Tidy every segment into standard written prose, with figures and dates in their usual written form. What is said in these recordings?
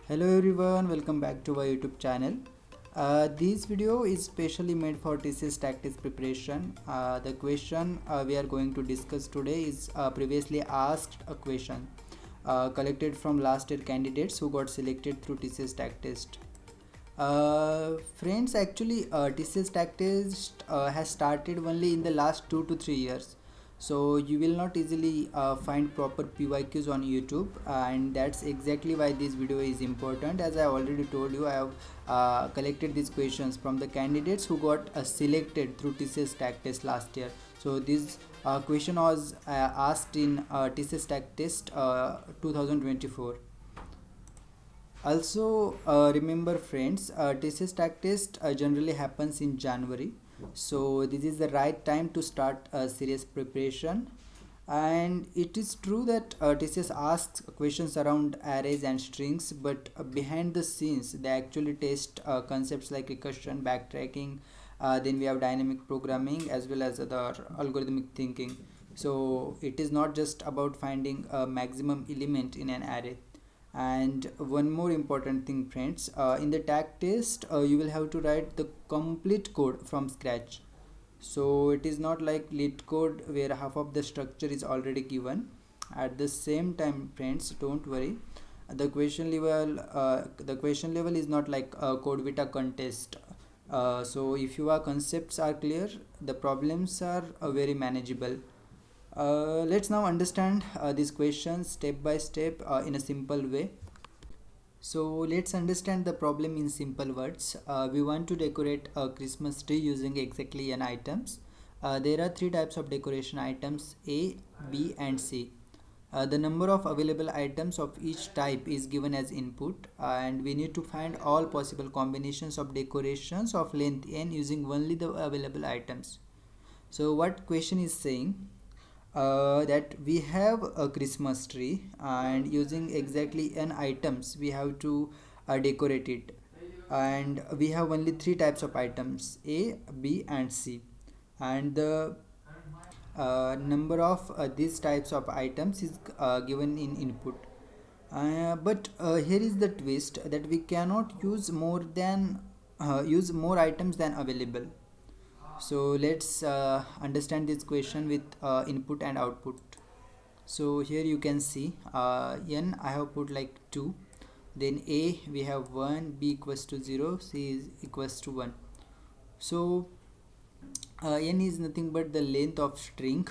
Hello everyone, welcome back to our YouTube channel. This video is specially made for TCS TAG Test preparation. The question we are going to discuss today is previously asked a question collected from last year candidates who got selected through TCS TAG Test. Friends, actually TCS TAG Test has started only in the last 2 to 3 years. So you will not easily find proper PYQs on YouTube, and that's exactly why this video is important. As I already told you, I have collected these questions from the candidates who got selected through TCS TAG Test last year. So this question was asked in TCS TAG Test 2024. Also remember friends, TCS TAG Test generally happens in January, so this is the right time to start a serious preparation. And it is true that TCS asks questions around arrays and strings, but behind the scenes they actually test concepts like recursion, backtracking, then we have dynamic programming as well as other algorithmic thinking. So it is not just about finding a maximum element in an array. And one more important thing friends, in the tag test you will have to write the complete code from scratch. So it is not like lit code where half of the structure is already given. At the same time friends, don't worry, the question level is not like a CodeVita contest. So if your concepts are clear, the problems are very manageable. Let's now understand these questions step by step in a simple way. So let's understand the problem in simple words. We want to decorate a Christmas tree using exactly n items. There are three types of decoration items: A, B and C. The number of available items of each type is given as input, and we need to find all possible combinations of decorations of length n using only the available items. So what question is saying, that we have a Christmas tree and using exactly n items we have to decorate it, and we have only three types of items: A, B and C, and the number of these types of items is given in input. But here is the twist, that we cannot use more items than available. So let's understand this question with input and output. So here you can see n I have put like 2, then A we have 1, B equals to 0, C is equals to 1. So n is nothing but the length of string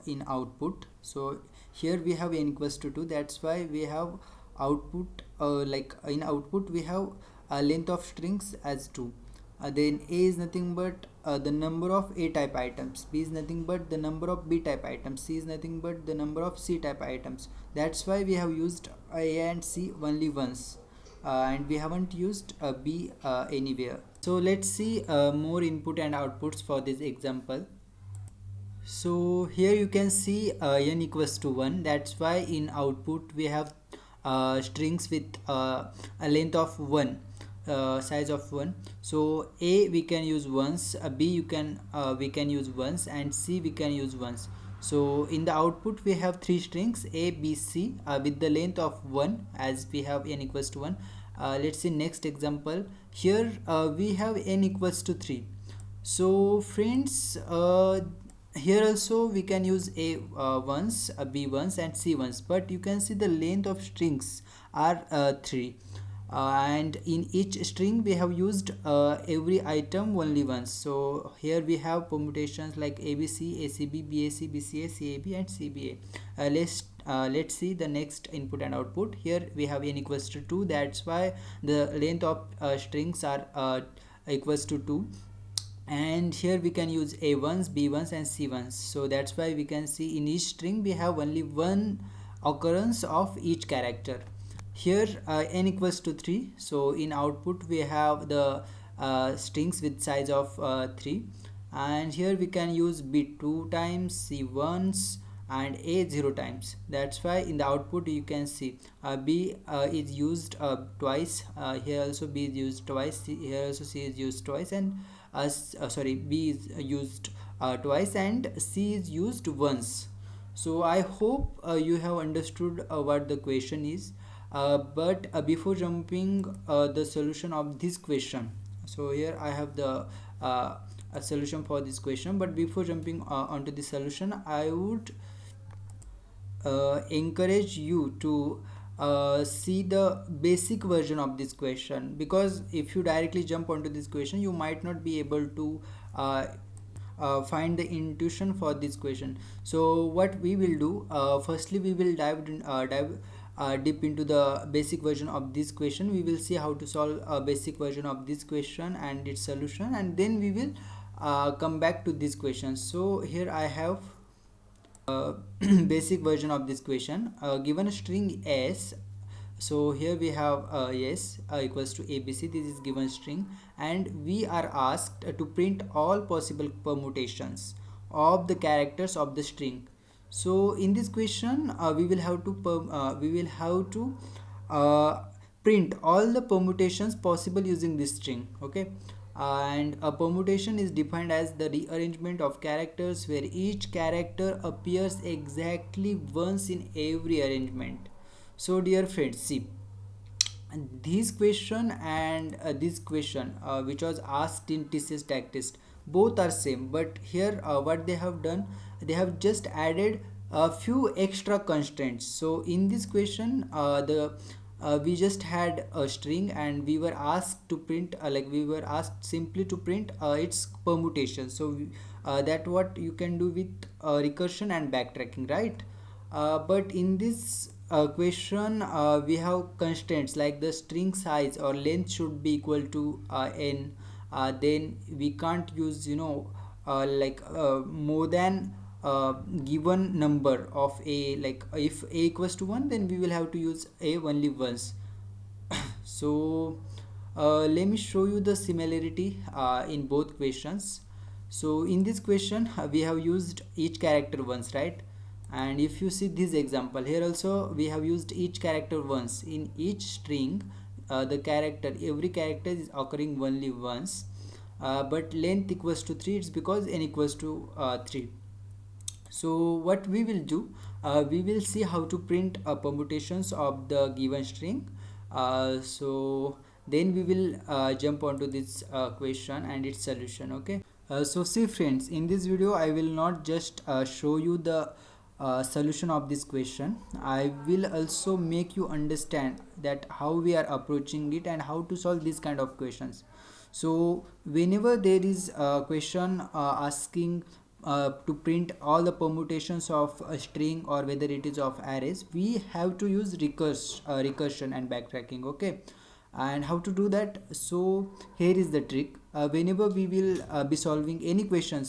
in output. So here we have n equals to 2, that's why we have output, like in output we have a length of strings as 2. Then A is nothing but the number of A type items, B is nothing but the number of B type items, C is nothing but the number of C type items. That's why we have used A and C only once, and we haven't used B anywhere. So let's see more input and outputs for this example. So here you can see n equals to 1, that's why in output we have strings with a length of 1, size of 1. So A we can use once, B we can use once, and C we can use once. So in the output we have three strings A, B, C with the length of 1, as we have n equals to 1. Let's see next example. Here we have n equals to 3. So friends, here also we can use A once, B once and C once, but you can see the length of strings are 3, and in each string we have used every item only once. So here we have permutations like ABC, ACB, BAC, BCA, CAB and CBA. Let's see the next input and output. Here we have n equals to 2, that's why the length of strings are equals to 2. And here we can use A1s, B1s and C1s. So that's why we can see in each string we have only one occurrence of each character. Here n equals to 3, so in output we have the strings with size of 3, and here we can use B 2 times, C once and A 0 times. That's why in the output you can see B is used twice, here also B is used twice, here also C is used twice, and B is used twice and C is used once. So I hope you have understood what the question is. But before jumping the solution of this question, so here I have the a solution for this question, but before jumping onto the solution, I would encourage you to see the basic version of this question, because if you directly jump onto this question, you might not be able to uh, find the intuition for this question. So what we will do, firstly we will dive deep into the basic version of this question. We will see how to solve a basic version of this question and its solution, and then we will come back to this question. So here I have basic version of this question. Given a string s, so here we have s equals to abc. This is given string, and we are asked to print all possible permutations of the characters of the string. So in this question we will have to uh, print all the permutations possible using this string. Okay, and a permutation is defined as the rearrangement of characters where each character appears exactly once in every arrangement. So dear friends, see, this question and this question which was asked in TCS tag test, both are same, but here what they have done, they have just added a few extra constraints. So in this question the we just had a string, and we were asked to print we were asked simply to print its permutation. So that what you can do with recursion and backtracking, right? But in this question we have constraints like the string size or length should be equal to n. Then we can't use, more than given number of a, like if a equals to 1, then we will have to use a only once. So let me show you the similarity in both questions. So in this question we have used each character once, right? And if you see this example here also, we have used each character once. In each string every character is occurring only once, but length equals to 3, it's because n equals to 3. So what we will do, we will see how to print permutations of the given string. So then we will jump onto this question and its solution. Okay, so see friends, in this video I will not just show you the solution of this question. I will also make you understand that how we are approaching it and how to solve this kind of questions. So whenever there is a question asking to print all the permutations of a string, or whether it is of arrays, we have to use recursion and backtracking. Okay, and how to do that? So here is the trick. Whenever we will be solving any question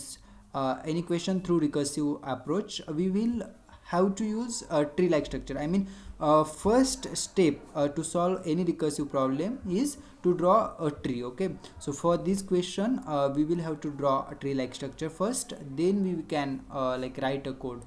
through recursive approach, we will have to use a tree like structure. I mean, first step to solve any recursive problem is to draw a tree. Okay, so for this question we will have to draw a tree like structure first, then we can write a code.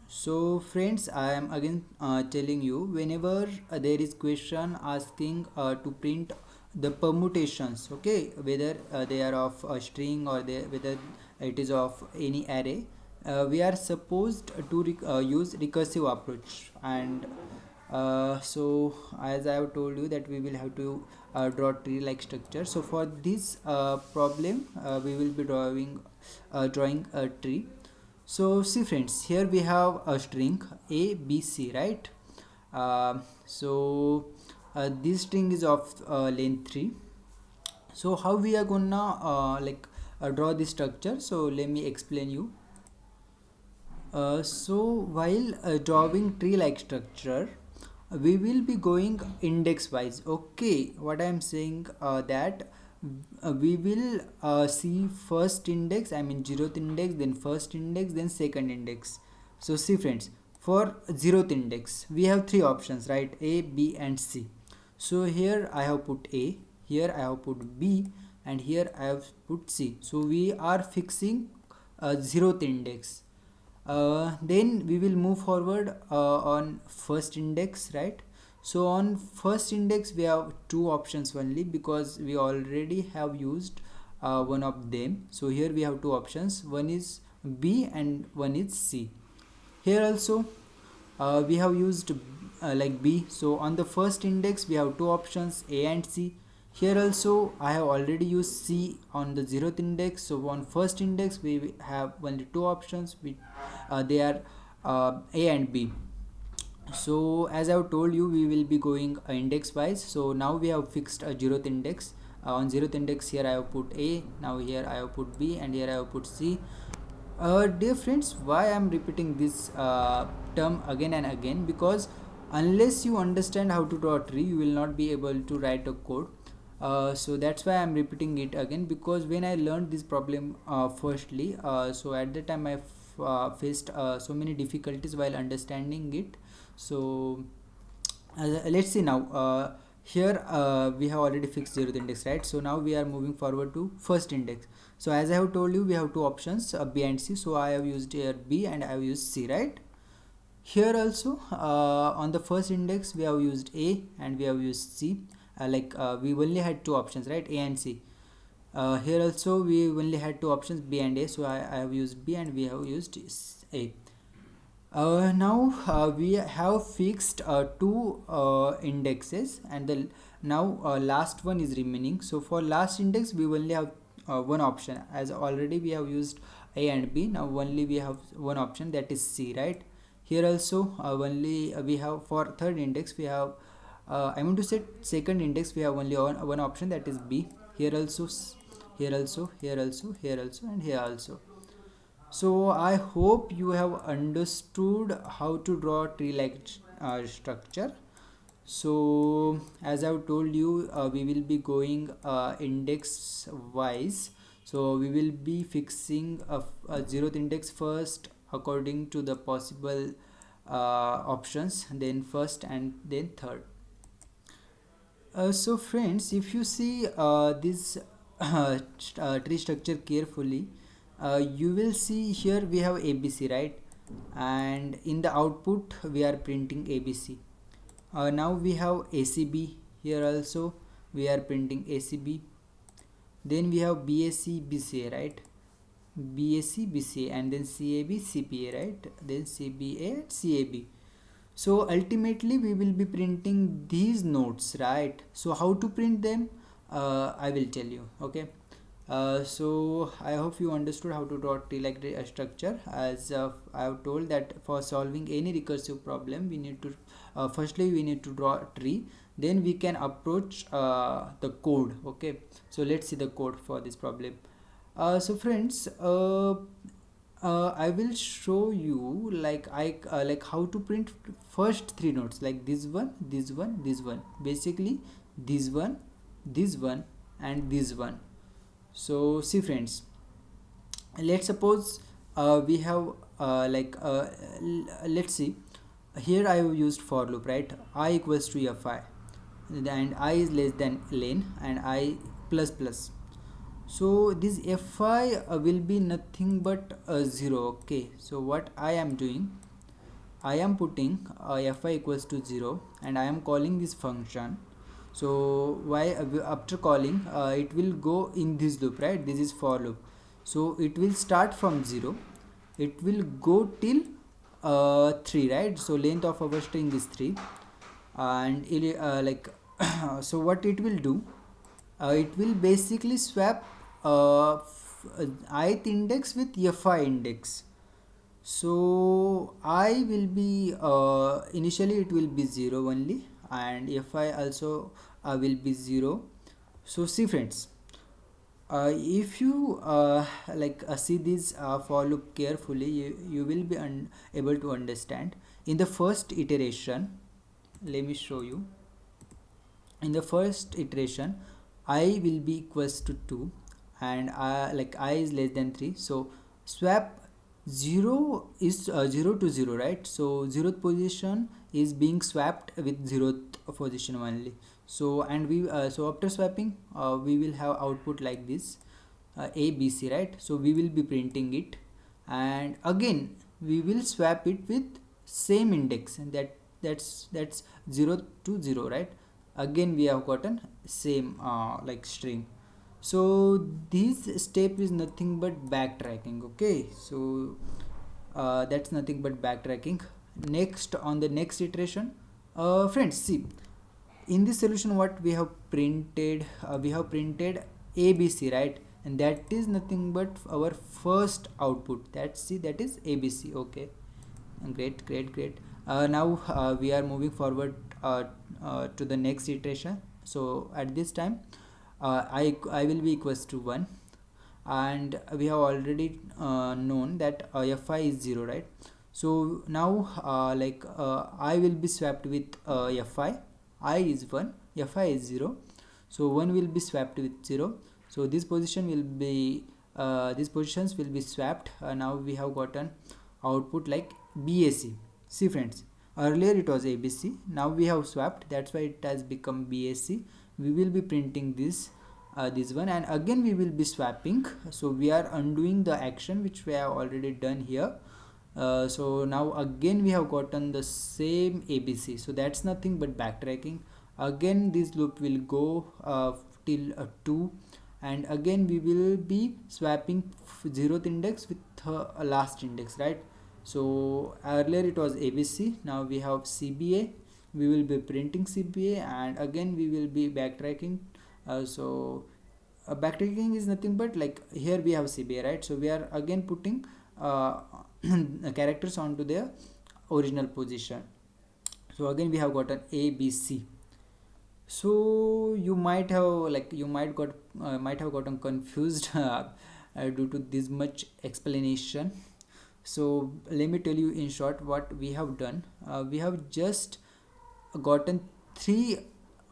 So friends, I am again telling you, whenever there is question asking to print the permutations, okay, whether they are of a string or whether it is of any array, we are supposed to use recursive approach. And so as I have told you that we will have to draw tree like structure. So for this problem we will be drawing a tree. So see friends, here we have a string a b c, right? So this string is of length 3. So how we are gonna draw this structure? So let me explain you. So while drawing tree like structure, we will be going index wise. Okay, what I am saying that we will see first index, I mean 0th index, then first index, then second index. So see friends, for 0th index we have 3 options, right? A, B and C. So here I have put A, here I have put B, and here I have put C. So we are fixing 0th index. Then we will move forward on first index, right? So on first index we have 2 options only, because we already have used one of them. So here we have 2 options, one is B and one is C. Here also we have used like B. So on the first index we have two options, A and C. Here also I have already used C on the 0th index. So on first index we have only two options, they are A and B. So as I've told you, we will be going index wise. So now we have fixed a 0th index. On 0th index, here I have put A, now here I have put B, and here I have put C. Dear friends, why I'm repeating this term again and again? Because unless you understand how to draw a tree, you will not be able to write a code. So that's why I'm repeating it again, because when I learned this problem firstly, so at the time I faced so many difficulties while understanding it. So let's see now. Here we have already fixed 0th index, right? So now we are moving forward to first index. So as I have told you, we have two options, B and C. So I have used here B and I have used C, right? Here also on the first index we have used A and we have used C. We only had two options, right? A and C. Here also we only had two options, B and A. So I have used B and we have used A. Now we have fixed two indexes, and the now last one is remaining. So for last index we only have one option, as already we have used A and B. Now only we have one option, that is C, right? Here also only we have, for third index we have I mean to say second index, we have only one option, that is B. Here also, here also, here also, here also, and here also. So I hope you have understood how to draw tree like structure. So as I've told you, we will be going index wise. So we will be fixing a 0th index first according to the possible options, then first and then third. So friends, if you see this tree structure carefully, you will see here we have ABC, right? And in the output we are printing ABC. Now we have ACB, here also we are printing ACB. Then we have BAC, BCA, right? BAC, BCA, and then CAB, CPA, right? Then CBA, CAB. So ultimately we will be printing these nodes, right? So how to print them, I will tell you. Okay, so I hope you understood how to draw tree like structure. As I have told that for solving any recursive problem, we need to firstly we need to draw a tree, then we can approach the code. Okay, so let's see the code for this problem. So friends, I will show you like how to print first three nodes, like this one, this one, this one, basically this one, and this one. So see friends, let's suppose we have let's see, here I have used for loop, right? I equals to fi, and I is less than len, and I plus plus. So this fi will be nothing but 0. Okay, so what I am doing, I am putting fi equals to 0, and I am calling this function. So why after calling it will go in this loop, right? This is for loop. So it will start from 0, it will go till 3, right? So length of our string is 3, and it, so what it will do, it will basically swap ith index with fi index. So I will be initially it will be 0 only, and fi also will be 0. So see friends, if you see this for loop carefully, you will be able to understand. In the first iteration, let me show you. In the first iteration, I will be equals to 2, and I is less than 3. So swap 0 is 0 to 0, right? So 0th position is being swapped with 0th position only. So and we so after swapping we will have output like this, A, B, C, right? So we will be printing it, and again we will swap it with same index, and that's 0 to 0, right? Again we have gotten same string. So this step is nothing but backtracking. Okay, so that's nothing but backtracking. Next, on the next iteration, Friends, see, in this solution what we have printed, ABC, right? And that is nothing but our first output. That is ABC. Okay, great, great, great. Now we are moving forward to the next iteration. So at this time, I will be equals to 1, and we have already known that fi is 0, right? So now I will be swapped with fi. I is 1, fi is 0, so 1 will be swapped with 0. So this position will be these positions will be swapped. Now we have gotten output like BAC. See friends, earlier it was ABC, now we have swapped, that's why it has become BAC. We will be printing this one, and again we will be swapping. So we are undoing the action which we have already done here. So now again we have gotten the same ABC, so that's nothing but backtracking. Again this loop will go till 2, and again we will be swapping 0th index with last index, right? So earlier it was ABC, now we have CBA. We will be printing CBA, and again we will be backtracking. Backtracking is nothing but like here we have CBA, right? So we are again putting characters onto their original position. So again we have gotten ABC. So you might have might have gotten confused due to this much explanation. So let me tell you in short what we have done. We have just gotten 3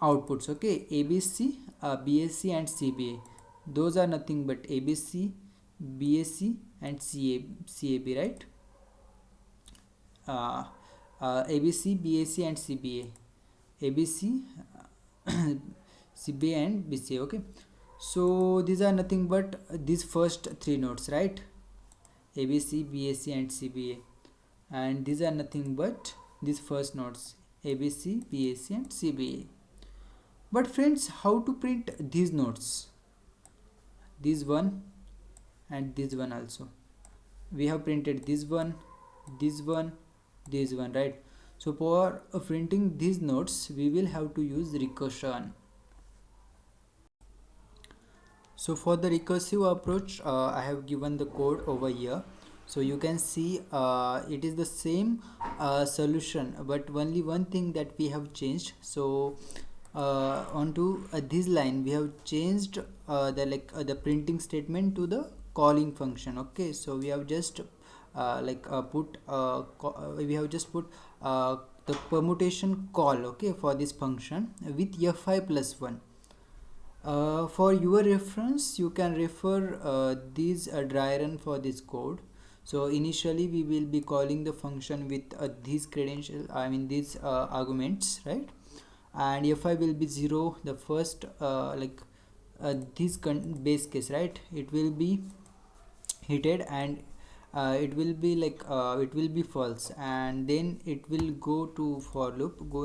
outputs, okay? ABC, BAC and CBA. Those are nothing but ABC, BAC and CAB, right? ABC, BAC and CBA. ABC, CBA and BCA, okay? So these are nothing but these first 3 nodes, right? ABC, BAC and CBA, and these are nothing but these first nodes, ABC, BAC and CBA. But friends, how to print these nodes? This one and this one also. We have printed this one, this one, this one, right? So for printing these nodes, we will have to use recursion. So for the recursive approach, I have given the code over here. So you can see it is the same solution, but only one thing that we have changed. So onto this line we have changed the printing statement to the calling function. Okay, so we have just we have just put the permutation call, okay, for this function with fi plus 1. For your reference, you can refer this dry run for this code. So initially we will be calling the function with these these arguments, right? And fi will be 0, the first this base case, right? It will be heated, and it will be false, and then it will go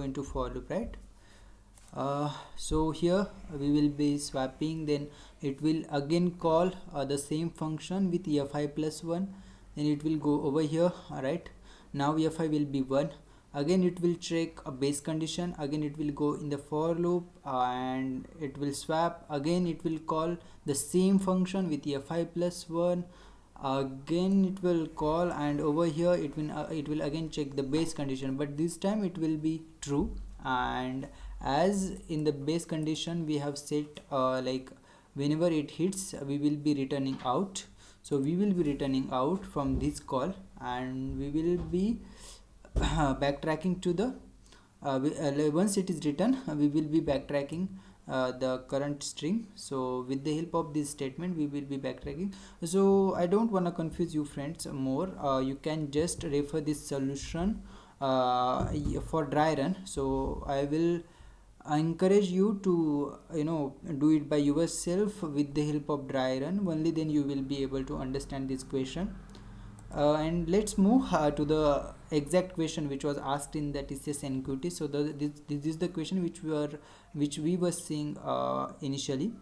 into for loop, right? So here we will be swapping, then it will again call the same function with fi plus 1, then it will go over here, right? Now fi will be 1, again it will check a base condition, again it will go in the for loop, and it will swap, again it will call the same function with fi plus 1, again it will call, and over here it will again check the base condition, but this time it will be true. And as in the base condition we have set whenever it hits we will be returning out. So we will be returning out from this call, and we will be backtracking to the once it is written we will be backtracking the current string. So with the help of this statement we will be backtracking. So I don't want to confuse you friends more. You can just refer this solution for dry run. So I will encourage you to do it by yourself with the help of dry run, only then you will be able to understand this question. And let's move to the exact question which was asked in the TCS NQT. So this is the question which we were seeing initially.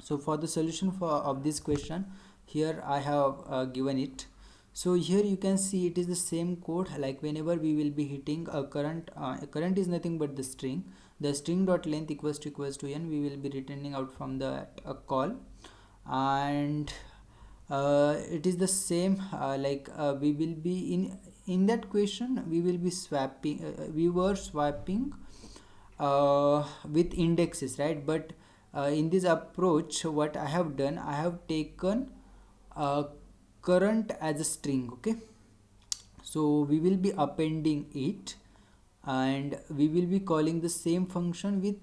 So for the solution of this question, here I have given it. So here you can see it is the same code, like whenever we will be hitting a current is nothing but the string dot length equals to n, we will be returning out from the call. And it is the same, we will be in that question we will be swapping, we were swapping with indexes, right? But in this approach what I have done, I have taken current as a string. Okay, so we will be appending it and we will be calling the same function with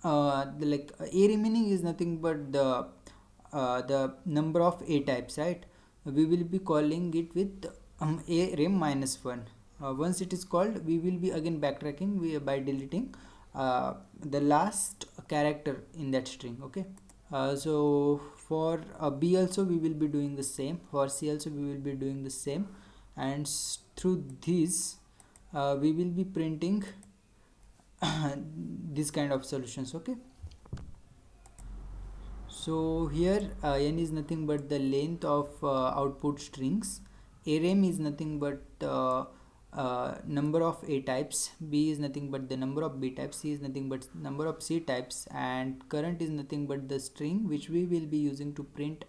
a remaining is nothing but the number of a types, right? We will be calling it with a rem minus 1. Once it is called, we will be again backtracking by deleting the last character in that string. Okay, so for b also we will be doing the same, for c also we will be doing the same, and through this we will be printing this kind of solutions. Okay, so here n is nothing but the length of output strings, arem is nothing but number of a types, b is nothing but the number of b types, c is nothing but number of c types, and current is nothing but the string which we will be using to print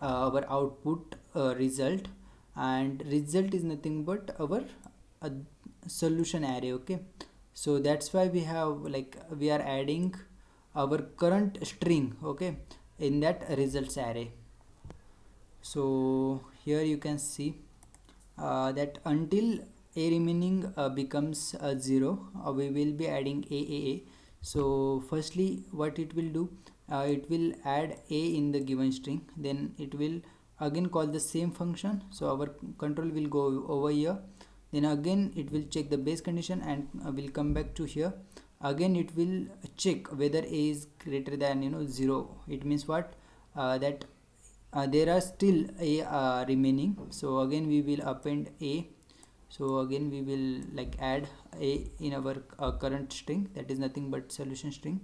our output result, and result is nothing but our uh, solution array. Okay, so that's why we have, like, we are adding our current string, okay, in that results array. So here you can see that until a remaining becomes 0, we will be adding a. So firstly what it will do, it will add a in the given string, then it will again call the same function, so our control will go over here, then again it will check the base condition and will come back to here. Again it will check whether a is greater than 0. It means what, that there are still a remaining, so again we will append a. So again we will like add a in our current string, that is nothing but solution string.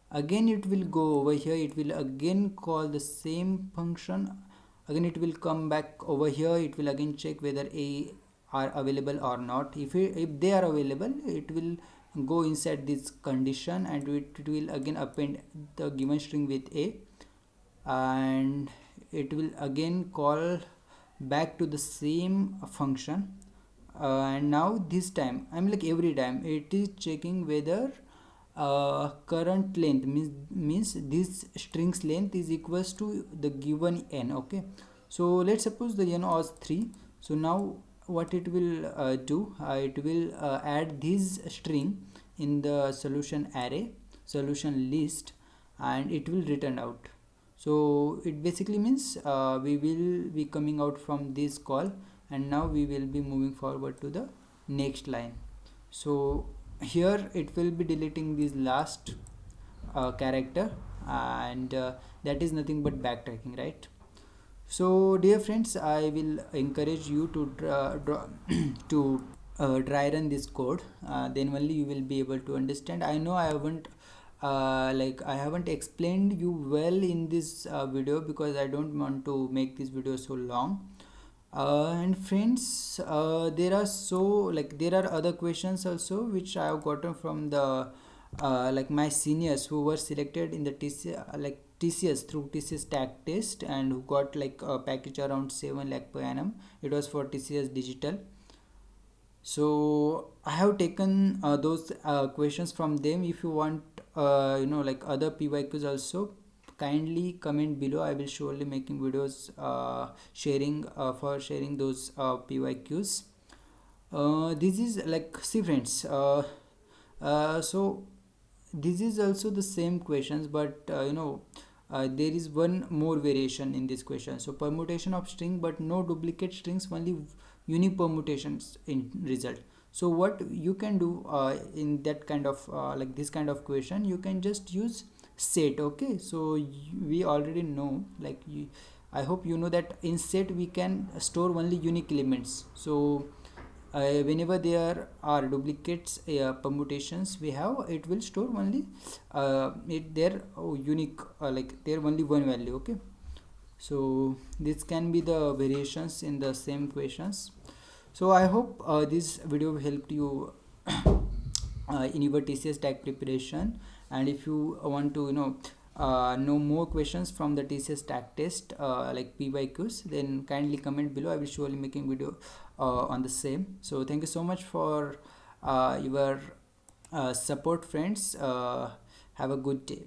Again it will go over here, it will again call the same function, again it will come back over here, it will again check whether a are available or not. If they are available, it will go inside this condition and it will again append the given string with a, and it will again call back to the same function. And now this time I'm like every time it is checking whether current length means this string's length is equals to the given n. Okay, so let's suppose the n was 3. So now what it will do, it will add this string in the solution array, solution list, and it will return out. So it basically means we will be coming out from this call, and now we will be moving forward to the next line. So here it will be deleting this last character, and that is nothing but backtracking, right? So dear friends, I will encourage you to to dry run this code, then only you will be able to understand. I know I haven't I haven't explained you well in this video because I don't want to make this video so long. And friends, there are other questions also which I have gotten from the my seniors who were selected in the TCS through TCS TAG Test, and who got like a package around 7 lakh per annum. It was for TCS Digital. So I have taken those questions from them. If you want other PYQs also, kindly comment below. I will surely making videos for sharing those PYQs. This is like, see friends, so this is also the same questions, but there is one more variation in this question. So permutation of string but no duplicate strings, only unique permutations in result. So what you can do in that kind of this kind of question, you can just use set. Okay, so we already know, I hope you know that in set we can store only unique elements. So whenever there are duplicates permutations we have, it will store only their unique, there only one value. Okay, So this can be the variations in the same questions. So I hope this video helped you in your TCS tag preparation. And if you want to know more questions from the TCS tag test like PYQs, then kindly comment below. I will surely making video on the same. So thank you so much for your support, friends. Have a good day.